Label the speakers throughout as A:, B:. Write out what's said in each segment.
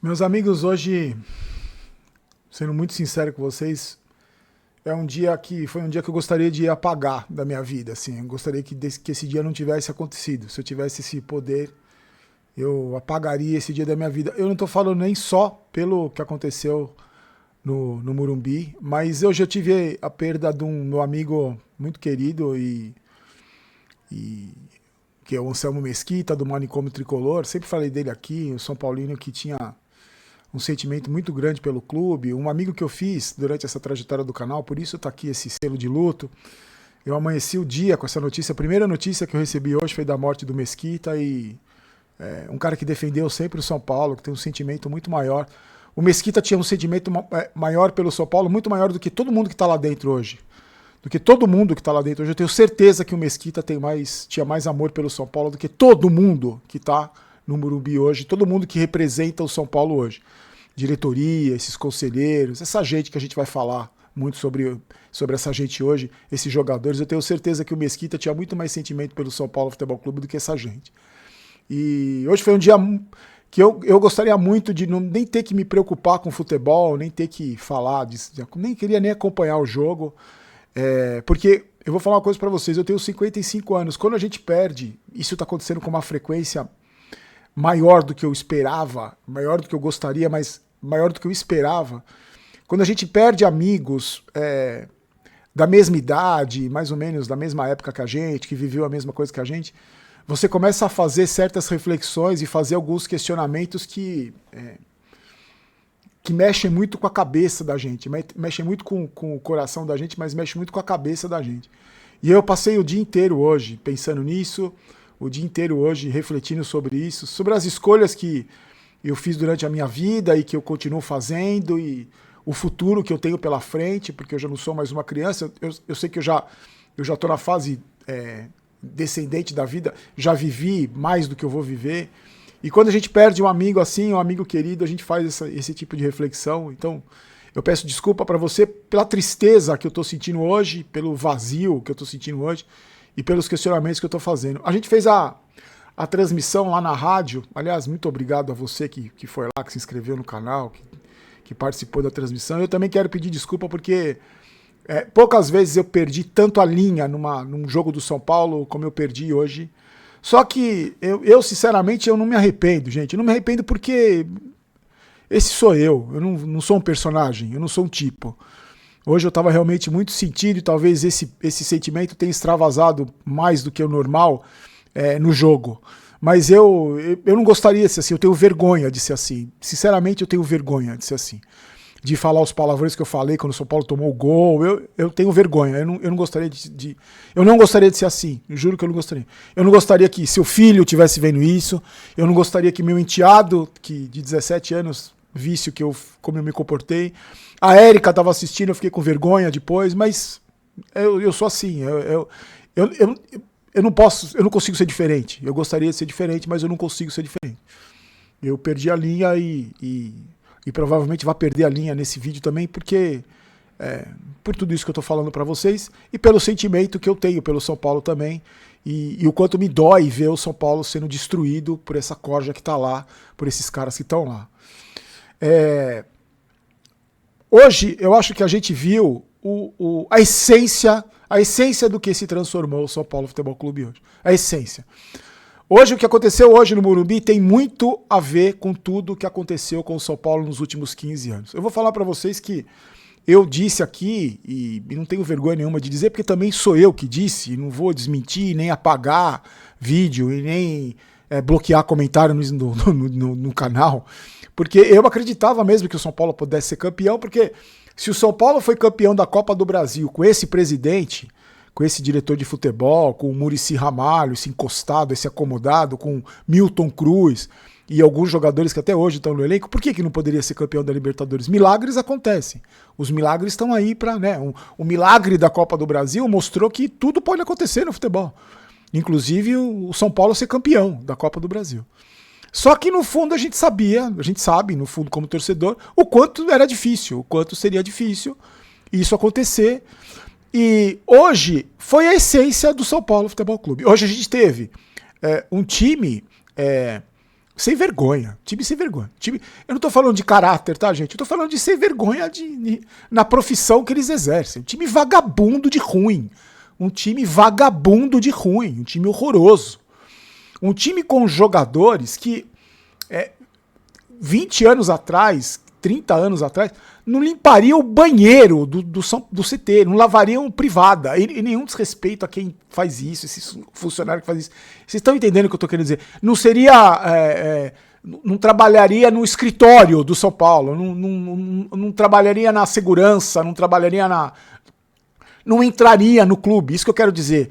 A: Meus amigos, hoje, sendo muito sincero com vocês, foi um dia que eu gostaria de apagar da minha vida, assim. Eu gostaria que esse dia não tivesse acontecido. Se eu tivesse esse poder, eu apagaria esse dia da minha vida. Eu não estou falando nem só pelo que aconteceu no Morumbi, mas eu já tive a perda de um meu amigo muito querido e que é o Anselmo Mesquita, do Manicômio Tricolor. Sempre falei dele aqui, o São Paulino que tinha um sentimento muito grande pelo clube, um amigo que eu fiz durante essa trajetória do canal, por isso está aqui esse selo de luto. Eu amanheci o dia com essa notícia, a primeira notícia que eu recebi hoje foi da morte do Mesquita e um cara que defendeu sempre o São Paulo, que tem um sentimento muito maior. O Mesquita tinha um sentimento maior pelo São Paulo, muito maior do que todo mundo que está lá dentro hoje. Do que todo mundo que está lá dentro hoje. Eu tenho certeza que o Mesquita tinha mais amor pelo São Paulo do que todo mundo que está no Morumbi hoje, todo mundo que representa o São Paulo hoje. Diretoria, esses conselheiros, essa gente que a gente vai falar muito sobre essa gente hoje, esses jogadores. Eu tenho certeza que o Mesquita tinha muito mais sentimento pelo São Paulo Futebol Clube do que essa gente. E hoje foi um dia que eu gostaria muito de nem ter que me preocupar com futebol, nem ter que falar disso, nem queria nem acompanhar o jogo, porque eu vou falar uma coisa para vocês, eu tenho 55 anos, quando a gente perde, isso está acontecendo com uma frequência maior do que eu esperava, maior do que eu gostaria, mas maior do que eu esperava. Quando a gente perde amigos da mesma idade, mais ou menos da mesma época que a gente, que viveu a mesma coisa que a gente, você começa a fazer certas reflexões e fazer alguns questionamentos que mexem muito com a cabeça da gente, mexem muito com o coração da gente, mas mexem muito com a cabeça da gente. E eu passei o dia inteiro hoje pensando nisso, o dia inteiro hoje refletindo sobre isso, sobre as escolhas que eu fiz durante a minha vida e que eu continuo fazendo e o futuro que eu tenho pela frente, porque eu já não sou mais uma criança, eu sei que eu já estou na fase descendente da vida, já vivi mais do que eu vou viver. E quando a gente perde um amigo assim, um amigo querido, a gente faz esse tipo de reflexão. Então, eu peço desculpa para você pela tristeza que eu estou sentindo hoje, pelo vazio que eu estou sentindo hoje, e pelos questionamentos que eu estou fazendo. A gente fez a transmissão lá na rádio. Aliás, muito obrigado a você que foi lá, que se inscreveu no canal, que participou da transmissão. Eu também quero pedir desculpa porque poucas vezes eu perdi tanto a linha num jogo do São Paulo como eu perdi hoje. Só que eu sinceramente, eu não me arrependo, gente. Eu não me arrependo porque esse sou eu. Eu não sou um personagem, eu não sou um tipo. Hoje eu estava realmente muito sentido e talvez esse sentimento tenha extravasado mais do que o normal no jogo. Mas eu não gostaria de ser assim, eu tenho vergonha de ser assim. Sinceramente, eu tenho vergonha de ser assim. De falar os palavrões que eu falei quando o São Paulo tomou o gol. Eu tenho vergonha, eu não gostaria eu não gostaria de ser assim, eu juro que eu não gostaria. Eu não gostaria que seu filho estivesse vendo isso, eu não gostaria que meu enteado, de 17 anos, visse como eu me comportei. A Érica estava assistindo, eu fiquei com vergonha depois, mas eu sou assim, eu não consigo ser diferente. Eu gostaria de ser diferente, mas eu não consigo ser diferente. Eu perdi a linha e provavelmente vai perder a linha nesse vídeo também, porque por tudo isso que eu estou falando para vocês e pelo sentimento que eu tenho pelo São Paulo também e o quanto me dói ver o São Paulo sendo destruído por essa corja que está lá, por esses caras que estão lá. Hoje eu acho que a gente viu a essência do que se transformou o São Paulo Futebol Clube hoje. A essência. Hoje, o que aconteceu hoje no Morumbi tem muito a ver com tudo o que aconteceu com o São Paulo nos últimos 15 anos. Eu vou falar para vocês que eu disse aqui, e não tenho vergonha nenhuma de dizer, porque também sou eu que disse, não vou desmentir, nem apagar vídeo, e nem bloquear comentário no canal, porque eu acreditava mesmo que o São Paulo pudesse ser campeão, porque se o São Paulo foi campeão da Copa do Brasil com esse presidente, com esse diretor de futebol, com o Muricy Ramalho, esse encostado, esse acomodado, com Milton Cruz e alguns jogadores que até hoje estão no elenco, por que não poderia ser campeão da Libertadores? Milagres acontecem. Os milagres estão aí para... o milagre da Copa do Brasil mostrou que tudo pode acontecer no futebol. Inclusive o São Paulo ser campeão da Copa do Brasil. Só que no fundo a gente sabe, no fundo como torcedor, o quanto era difícil, o quanto seria difícil isso acontecer. E hoje foi a essência do São Paulo Futebol Clube. Hoje a gente teve um time Sem vergonha. Time sem vergonha. Time... Eu não tô falando de caráter, tá, gente? Eu tô falando de sem vergonha na profissão que eles exercem. Um time vagabundo de ruim. Um time vagabundo de ruim. Um time horroroso. Um time com jogadores que 20 anos atrás, 30 anos atrás, não limpariam o banheiro do CT, não lavariam privada. E nenhum desrespeito a quem faz isso, esse funcionário que faz isso. Vocês estão entendendo o que eu estou querendo dizer? Não seria... não trabalharia no escritório do São Paulo, não trabalharia na segurança, não trabalharia não entraria no clube. Isso que eu quero dizer.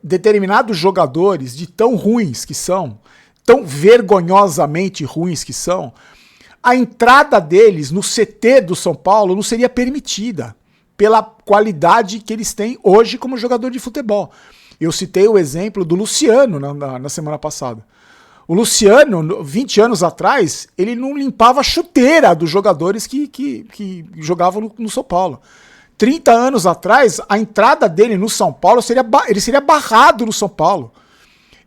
A: Determinados jogadores, de tão ruins que são, tão vergonhosamente ruins que são, a entrada deles no CT do São Paulo não seria permitida pela qualidade que eles têm hoje como jogador de futebol. Eu citei o exemplo do Luciano na semana passada. O Luciano, 20 anos atrás, ele não limpava a chuteira dos jogadores que jogavam no São Paulo. 30 anos atrás, a entrada dele no São Paulo, ele seria barrado no São Paulo.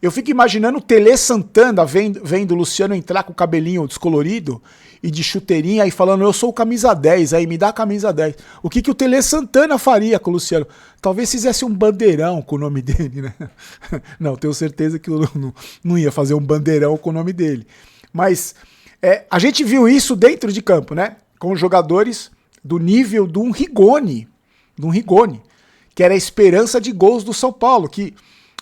A: Eu fico imaginando o Tele Santana vendo o Luciano entrar com o cabelinho descolorido e de chuteirinha e falando, eu sou o camisa 10, aí me dá a camisa 10. O que o Tele Santana faria com o Luciano? Talvez fizesse um bandeirão com o nome dele, né? Não, tenho certeza que eu não ia fazer um bandeirão com o nome dele. Mas a gente viu isso dentro de campo, né? Com jogadores do nível de um Rigoni, que era a esperança de gols do São Paulo, que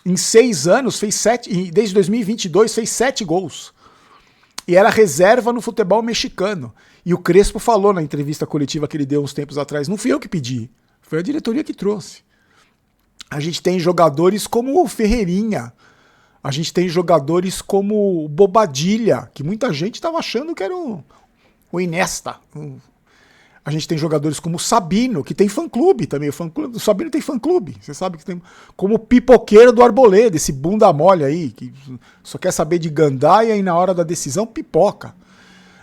A: em 6 anos fez 7, e desde 2022 fez 7 gols. E era reserva no futebol mexicano. E o Crespo falou na entrevista coletiva que ele deu uns tempos atrás, não fui eu que pedi, foi a diretoria que trouxe. A gente tem jogadores como o Ferreirinha, a gente tem jogadores como o Bobadilha, que muita gente estava achando que era o Iniesta. A gente tem jogadores como o Sabino, que tem fã-clube também. O Sabino tem fã-clube. Você sabe que tem. Como o pipoqueiro do Arboleda, esse bunda mole aí, que só quer saber de gandaia e na hora da decisão pipoca.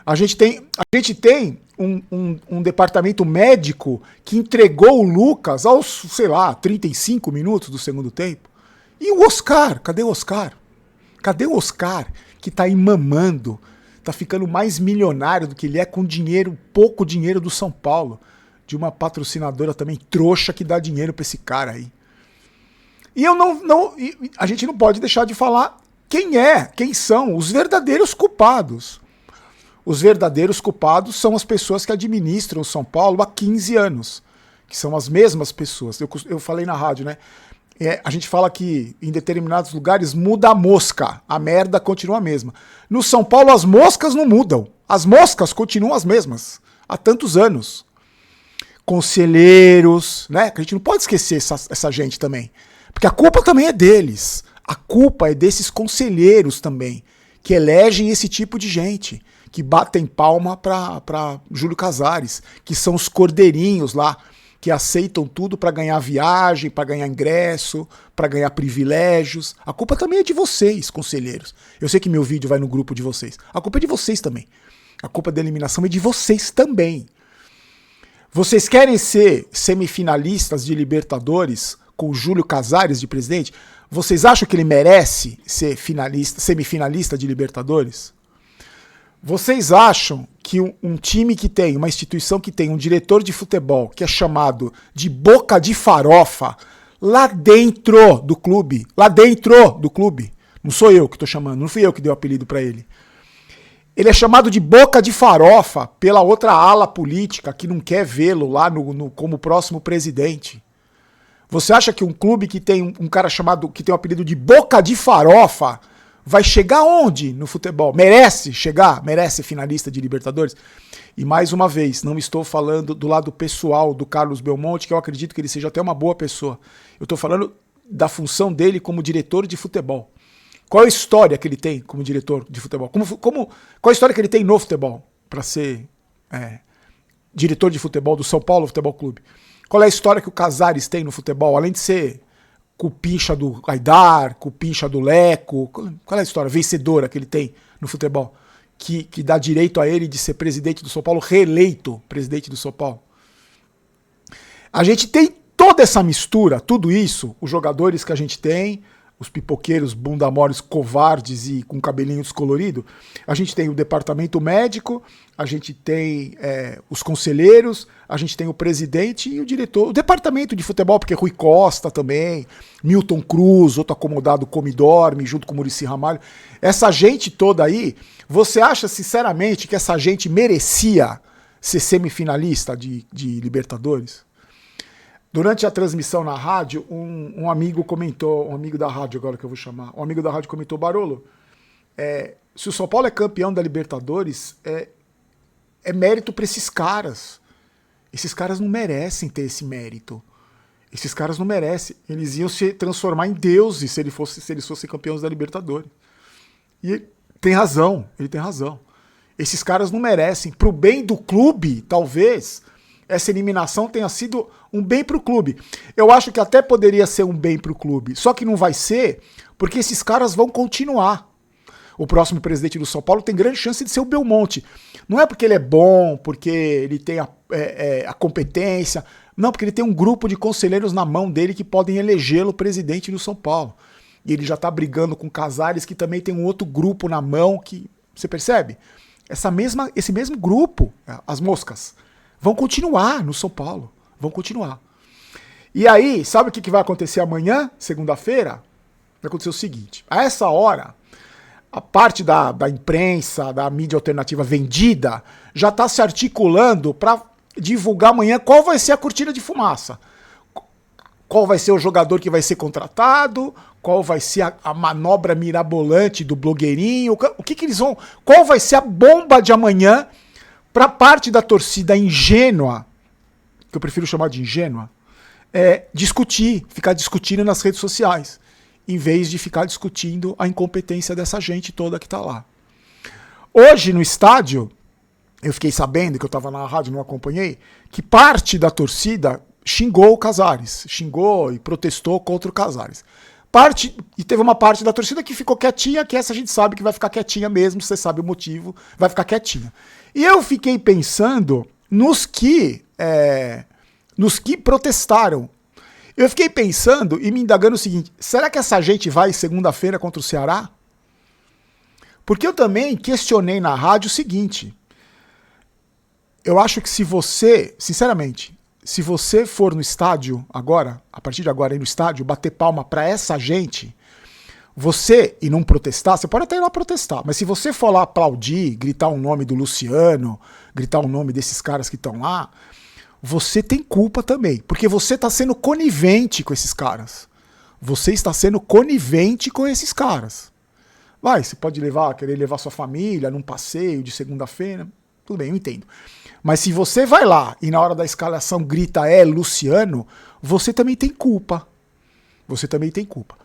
A: A gente tem um departamento médico que entregou o Lucas aos, 35 minutos do segundo tempo. E o Oscar? Cadê o Oscar? Cadê o Oscar que tá aí mamando? Tá ficando mais milionário do que ele é com pouco dinheiro do São Paulo, de uma patrocinadora também trouxa que dá dinheiro pra esse cara aí. E a gente não pode deixar de falar quem são os verdadeiros culpados. Os verdadeiros culpados são as pessoas que administram o São Paulo há 15 anos, que são as mesmas pessoas. Eu falei na rádio, né? A gente fala que em determinados lugares muda a mosca, a merda continua a mesma. No São Paulo as moscas não mudam, as moscas continuam as mesmas, há tantos anos. Conselheiros, né? Que a gente não pode esquecer essa gente também, porque a culpa também é deles, a culpa é desses conselheiros também, que elegem esse tipo de gente, que batem palma para Júlio Casares, que são os cordeirinhos lá, que aceitam tudo para ganhar viagem, para ganhar ingresso, para ganhar privilégios. A culpa também é de vocês, conselheiros. Eu sei que meu vídeo vai no grupo de vocês. A culpa é de vocês também. A culpa da eliminação é de vocês também. Vocês querem ser semifinalistas de Libertadores com o Júlio Casares de presidente? Vocês acham que ele merece ser semifinalista de Libertadores? Vocês acham que um time que tem, uma instituição que tem um diretor de futebol que é chamado de boca de farofa lá dentro do clube, não sou eu que estou chamando, não fui eu que dei o apelido para ele. Ele é chamado de boca de farofa pela outra ala política que não quer vê-lo lá como próximo presidente. Você acha que um clube que tem um cara que tem o apelido de boca de farofa vai chegar onde no futebol? Merece chegar? Merece finalista de Libertadores? E mais uma vez, não estou falando do lado pessoal do Carlos Belmonte, que eu acredito que ele seja até uma boa pessoa. Eu estou falando da função dele como diretor de futebol. Qual a história que ele tem como diretor de futebol? Qual a história que ele tem no futebol para ser diretor de futebol do São Paulo Futebol Clube? Qual é a história que o Casares tem no futebol, além de ser cupincha do Aidar, cupincha do Leco? Qual é a história vencedora que ele tem no futebol? Que dá direito a ele de ser presidente do São Paulo, reeleito presidente do São Paulo. A gente tem toda essa mistura, tudo isso, os jogadores que a gente tem, os pipoqueiros, bundamoles, covardes e com cabelinho descolorido. A gente tem o departamento médico, a gente tem os conselheiros, a gente tem o presidente e o diretor. O departamento de futebol, porque Rui Costa também, Milton Cruz, outro acomodado come e dorme, junto com o Muricy Ramalho. Essa gente toda aí, você acha sinceramente que essa gente merecia ser semifinalista de Libertadores? Durante a transmissão na rádio, um amigo comentou, um amigo da rádio agora que eu vou chamar, um amigo da rádio comentou, Barolo, se o São Paulo é campeão da Libertadores, é mérito para esses caras. Esses caras não merecem ter esse mérito. Esses caras não merecem. Eles iam se transformar em deuses se eles fossem campeões da Libertadores. E ele tem razão. Esses caras não merecem. Pro bem do clube, talvez, essa eliminação tenha sido um bem pro clube. Eu acho que até poderia ser um bem pro clube. Só que não vai ser, porque esses caras vão continuar. O próximo presidente do São Paulo tem grande chance de ser o Belmonte. Não é porque ele é bom, porque ele tem a competência. Não, porque ele tem um grupo de conselheiros na mão dele que podem elegê-lo presidente do São Paulo. E ele já tá brigando com Casares, que também tem um outro grupo na mão que... Você percebe? Esse mesmo grupo, as moscas, vão continuar no São Paulo. Vão continuar. E aí, sabe o que vai acontecer amanhã, segunda-feira? Vai acontecer o seguinte. A essa hora, a parte da imprensa, da mídia alternativa vendida, já está se articulando para divulgar amanhã qual vai ser a cortina de fumaça. Qual vai ser o jogador que vai ser contratado, qual vai ser a manobra mirabolante do blogueirinho, o que eles vão... Qual vai ser a bomba de amanhã para parte da torcida ingênua, que eu prefiro chamar de ingênua, ficar discutindo nas redes sociais, em vez de ficar discutindo a incompetência dessa gente toda que está lá. Hoje, no estádio, eu fiquei sabendo, que eu estava na rádio, não acompanhei, que parte da torcida xingou o Casares, xingou e protestou contra o Casares. E teve uma parte da torcida que ficou quietinha, que essa a gente sabe que vai ficar quietinha mesmo, você sabe o motivo, vai ficar quietinha. E eu fiquei pensando nos que protestaram. Eu fiquei pensando e me indagando o seguinte, será que essa gente vai segunda-feira contra o Ceará? Porque eu também questionei na rádio o seguinte, eu acho que se você, sinceramente, se você for no estádio agora, a partir de agora aí no estádio, bater palma pra essa gente, e não protestar, você pode até ir lá protestar, mas se você for lá aplaudir, gritar o nome do Luciano, gritar o nome desses caras que estão lá, você tem culpa também, porque você está sendo conivente com esses caras. Você está sendo conivente com esses caras. Você pode querer levar sua família num passeio de segunda-feira, tudo bem, eu entendo. Mas se você vai lá e na hora da escalação grita Luciano, você também tem culpa. Você também tem culpa.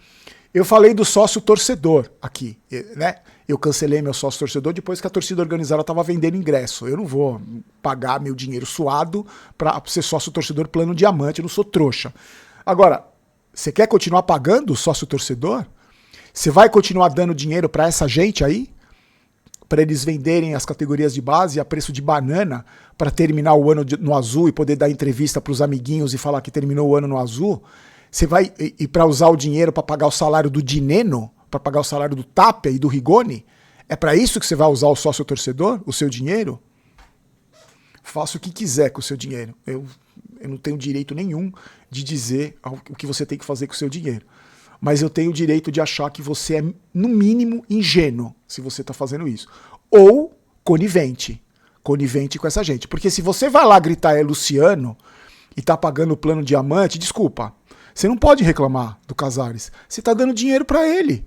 A: Eu falei do sócio torcedor aqui, né? Eu cancelei meu sócio torcedor depois que a torcida organizada estava vendendo ingresso. Eu não vou pagar meu dinheiro suado para ser sócio torcedor plano diamante, eu não sou trouxa. Agora, você quer continuar pagando o sócio torcedor? Você vai continuar dando dinheiro para essa gente aí? Para eles venderem as categorias de base a preço de banana para terminar o ano no azul e poder dar entrevista para os amiguinhos e falar que terminou o ano no azul? Você vai, e para usar o dinheiro para pagar o salário do Dineno, para pagar o salário do Tapia e do Rigoni? É para isso que você vai usar o sócio torcedor, o seu dinheiro? Faça o que quiser com o seu dinheiro. Eu não tenho direito nenhum de dizer o que você tem que fazer com o seu dinheiro. Mas eu tenho o direito de achar que você é, no mínimo, ingênuo se você está fazendo isso. Ou conivente. Conivente com essa gente. Porque se você vai lá gritar Luciano e tá pagando o plano diamante, desculpa, você não pode reclamar do Casares. Você tá dando dinheiro para ele.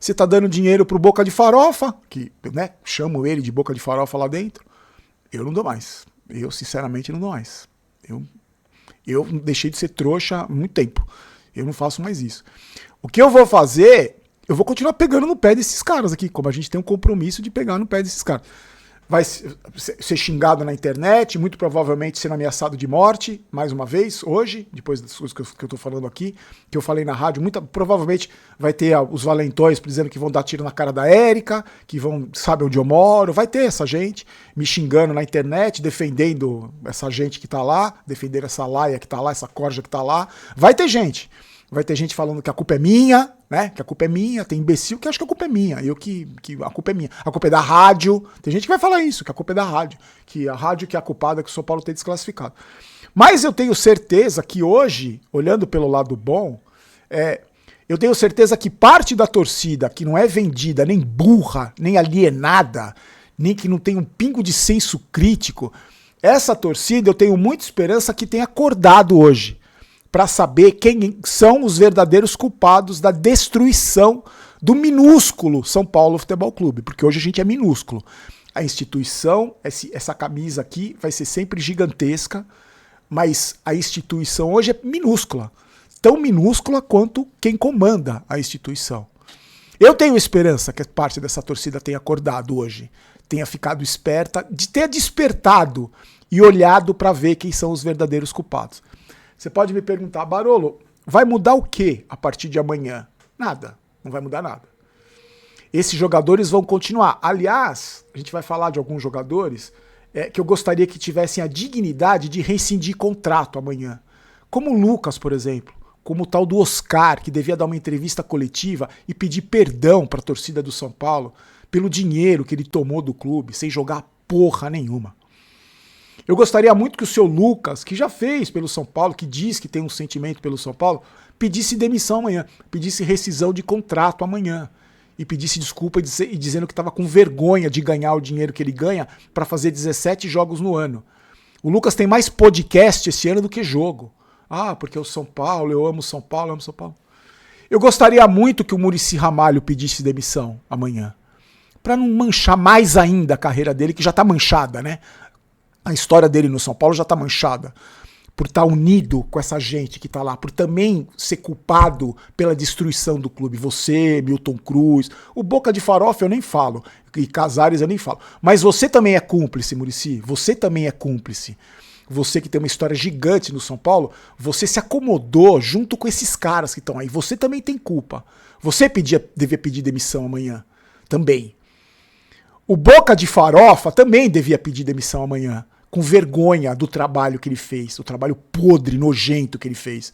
A: Você tá dando dinheiro pro Boca de Farofa, que, né, chamo ele de Boca de Farofa lá dentro. Eu não dou mais. Eu, sinceramente, não dou mais. Eu deixei de ser trouxa há muito tempo. Eu não faço mais isso. O que eu vou fazer, eu vou continuar pegando no pé desses caras aqui, como a gente tem um compromisso de pegar no pé desses caras. Vai ser xingado na internet, muito provavelmente sendo ameaçado de morte, mais uma vez, hoje, depois das coisas que eu tô falando aqui, que eu falei na rádio, provavelmente vai ter os valentões dizendo que vão dar tiro na cara da Érica, que sabe onde eu moro, vai ter essa gente me xingando na internet, defendendo essa gente que tá lá, defendendo essa laia que tá lá, essa corja que tá lá, vai ter gente falando que a culpa é minha, né? Que a culpa é minha, tem imbecil que acha que a culpa é minha, a culpa é minha. A culpa é da rádio, tem gente que vai falar isso, que a culpa é da rádio, que a rádio que é a culpada que o São Paulo tem desclassificado. Mas eu tenho certeza que hoje, olhando pelo lado bom, eu tenho certeza que parte da torcida que não é vendida, nem burra, nem alienada, nem que não tem um pingo de senso crítico, essa torcida eu tenho muita esperança que tenha acordado hoje para saber quem são os verdadeiros culpados da destruição do minúsculo São Paulo Futebol Clube, porque hoje a gente é minúsculo. A instituição, essa camisa aqui vai ser sempre gigantesca, mas a instituição hoje é minúscula, tão minúscula quanto quem comanda a instituição. Eu tenho esperança que parte dessa torcida tenha acordado hoje, tenha ficado esperta, de ter despertado e olhado para ver quem são os verdadeiros culpados. Você pode me perguntar, Barolo, vai mudar o que a partir de amanhã? Nada, não vai mudar nada. Esses jogadores vão continuar. Aliás, a gente vai falar de alguns jogadores que eu gostaria que tivessem a dignidade de rescindir contrato amanhã. Como o Lucas, por exemplo. Como o tal do Oscar, que devia dar uma entrevista coletiva e pedir perdão para a torcida do São Paulo pelo dinheiro que ele tomou do clube, sem jogar porra nenhuma. Eu gostaria muito que o seu Lucas, que já fez pelo São Paulo, que diz que tem um sentimento pelo São Paulo, pedisse demissão amanhã, pedisse rescisão de contrato amanhã e pedisse desculpa e dizendo que estava com vergonha de ganhar o dinheiro que ele ganha para fazer 17 jogos no ano. O Lucas tem mais podcast esse ano do que jogo. Ah, porque o São Paulo, eu amo São Paulo, eu amo São Paulo. Eu gostaria muito que o Muricy Ramalho pedisse demissão amanhã, para não manchar mais ainda a carreira dele, que já está manchada, né? A história dele no São Paulo já está manchada, por estar unido com essa gente que está lá, por também ser culpado pela destruição do clube. Você, Milton Cruz, o Boca de Farofa eu nem falo, e Casares eu nem falo. Mas você também é cúmplice, Muricy, você também é cúmplice. Você que tem uma história gigante no São Paulo, você se acomodou junto com esses caras que estão aí. Você também tem culpa. Você devia pedir demissão amanhã. Também. O Boca de Farofa também devia pedir demissão amanhã. Com vergonha do trabalho que ele fez. O trabalho podre, nojento que ele fez.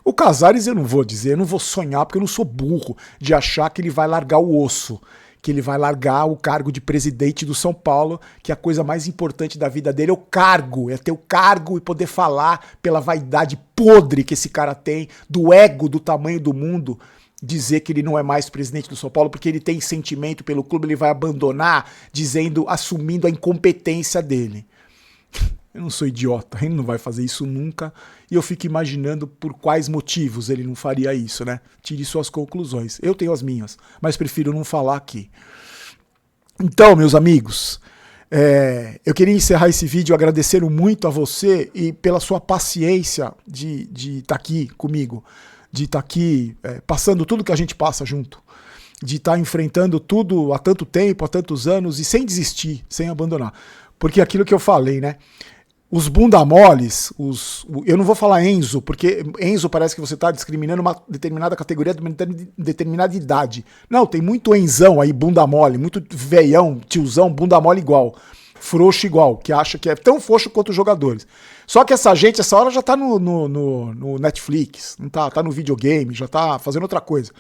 A: O Casares eu não vou dizer, eu não vou sonhar, porque eu não sou burro de achar que ele vai largar o osso. Que ele vai largar o cargo de presidente do São Paulo, que a coisa mais importante da vida dele é o cargo, é ter o cargo e poder falar pela vaidade podre que esse cara tem, do ego do tamanho do mundo, dizer que ele não é mais presidente do São Paulo porque ele tem sentimento pelo clube, ele vai abandonar, assumindo a incompetência dele. Eu não sou idiota, ele não vai fazer isso nunca, e eu fico imaginando por quais motivos ele não faria isso, né? Tire suas conclusões. Eu tenho as minhas, mas prefiro não falar aqui. Então, meus amigos, eu queria encerrar esse vídeo agradecendo muito a você e pela sua paciência de estar aqui comigo, de estar aqui passando tudo que a gente passa junto, de estar enfrentando tudo há tanto tempo, há tantos anos, e sem desistir, sem abandonar. Porque aquilo que eu falei, né? Os bunda moles, eu não vou falar Enzo, porque Enzo parece que você está discriminando uma determinada categoria de uma determinada idade. Não, tem muito Enzão aí, bunda mole, muito veião, tiozão, bunda mole igual, frouxo igual, que acha que é tão frouxo quanto os jogadores. Só que essa gente, essa hora já tá no Netflix, não tá no videogame, já tá fazendo outra coisa.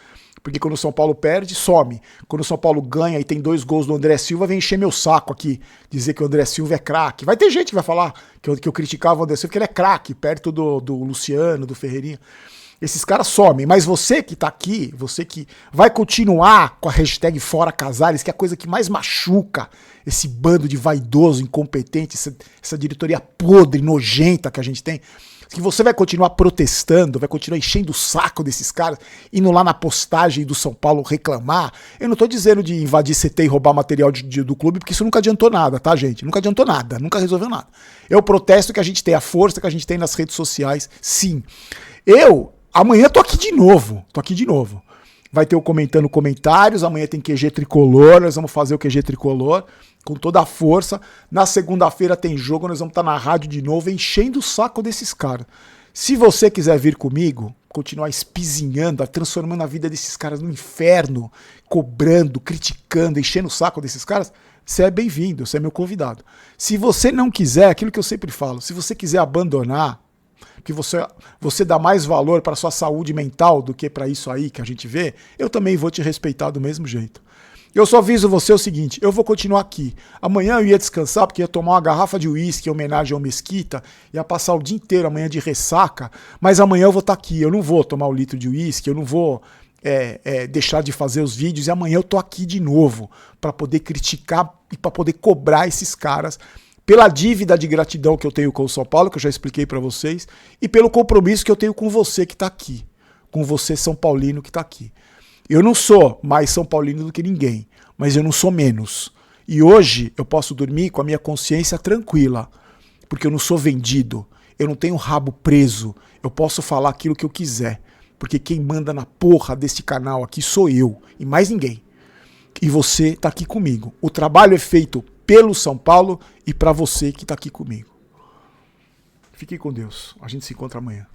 A: Porque quando o São Paulo perde, some. Quando o São Paulo ganha e tem 2 gols do André Silva, vem encher meu saco aqui, dizer que o André Silva é craque. Vai ter gente que vai falar que eu criticava o André Silva, que ele é craque, perto do Luciano, do Ferreirinha. Esses caras somem. Mas você que tá aqui, você que vai continuar com a hashtag Fora Casares, que é a coisa que mais machuca esse bando de vaidoso, incompetente, essa diretoria podre, nojenta que a gente tem, que você vai continuar protestando, vai continuar enchendo o saco desses caras, indo lá na postagem do São Paulo reclamar. Eu não tô dizendo de invadir CT e roubar material do clube, porque isso nunca adiantou nada, tá, gente? Nunca adiantou nada, nunca resolveu nada. Eu protesto que a gente tem a força que a gente tem nas redes sociais, sim. Amanhã tô aqui de novo, Vai ter o Comentando Comentários, amanhã tem QG Tricolor, nós vamos fazer o QG Tricolor com toda a força. Na segunda-feira tem jogo, nós vamos estar na rádio de novo, enchendo o saco desses caras. Se você quiser vir comigo, continuar espizinhando, transformando a vida desses caras no inferno, cobrando, criticando, enchendo o saco desses caras, você é bem-vindo, você é meu convidado. Se você não quiser, aquilo que eu sempre falo, se você quiser abandonar, que você dá mais valor para sua saúde mental do que para isso aí que a gente vê, eu também vou te respeitar do mesmo jeito. Eu só aviso você o seguinte, eu vou continuar aqui. Amanhã eu ia descansar porque ia tomar uma garrafa de uísque em homenagem ao Mesquita, ia passar o dia inteiro amanhã de ressaca, mas amanhã eu vou estar aqui, eu não vou tomar 1 litro de uísque, eu não vou deixar de fazer os vídeos, e amanhã eu tô aqui de novo para poder criticar e para poder cobrar esses caras pela dívida de gratidão que eu tenho com o São Paulo, que eu já expliquei para vocês, e pelo compromisso que eu tenho com você que está aqui, com você São Paulino que está aqui. Eu não sou mais São Paulino do que ninguém, mas eu não sou menos. E hoje eu posso dormir com a minha consciência tranquila, porque eu não sou vendido, eu não tenho rabo preso, eu posso falar aquilo que eu quiser, porque quem manda na porra desse canal aqui sou eu e mais ninguém. E você está aqui comigo. O trabalho é feito pelo São Paulo e para você que está aqui comigo. Fique com Deus. A gente se encontra amanhã.